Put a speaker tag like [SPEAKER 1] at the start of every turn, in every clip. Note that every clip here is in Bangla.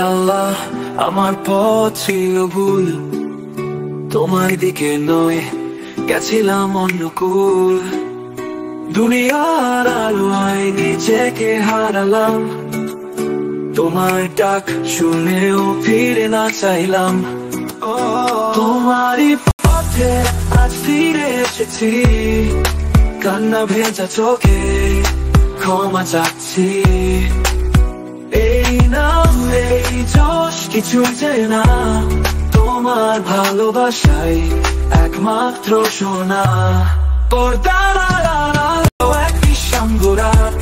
[SPEAKER 1] আল্লাহ আমার পথ ছিল ভুল, তোমার দিকে নয় গেছিলাম অন্যকুল। দুনিয়ার আলোয় নিজেকে হারালাম, তোমার ডাক শুনেও ফিরে না চাইলাম। তোমারই পথে আজ ফিরে এসেছি, কান্না ভেজা চোখে ক্ষমা চাচ্ছি। এই নাম এই যশ কিছু চাই না, তোমার ভালোবাসাই একমাত্র সোনা। পর্দার আড়ালে এক নিঃসঙ্গরাত,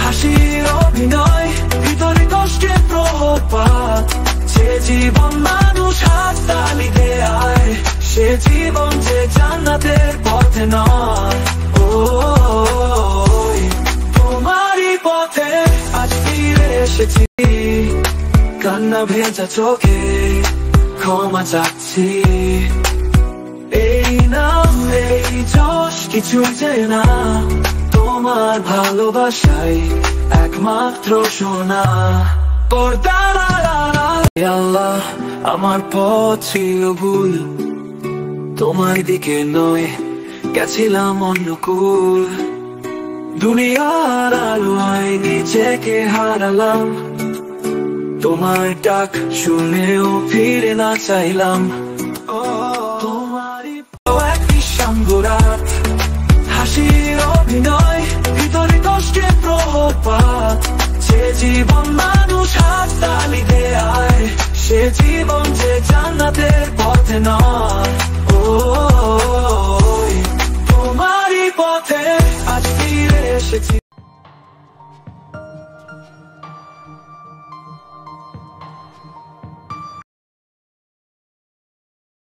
[SPEAKER 1] হাসির অভিনয় ভিতরে কষ্টের প্রপাত। যে জীবন মানুষ হাত তালি দেয়, সে জীবন যে জান্নাতের পথে নয়। তোমারই পথে আজ ফিরে এসেছি, কান্না ভেজা চোখে ক্ষমা চাচ্ছি। এই নাম এই যশ কিছু চাই না, তোমার ভালোবাসাই একমাত্র সোনা। পর্দার আড়ালে আল্লাহ আমার পথ ছিল ভুল, তোমার দিকে নয় গেছিলাম অন্যকুল। দুনিয়ার আলোয় নিজেকে হারালাম, তোমার ডাক শুনেও ফিরে না চাইলাম। তোমারই এক নিঃসঙ্গরাত, হাসির অভিনয় ভিতরে কষ্টের প্রপাত। যে জীবন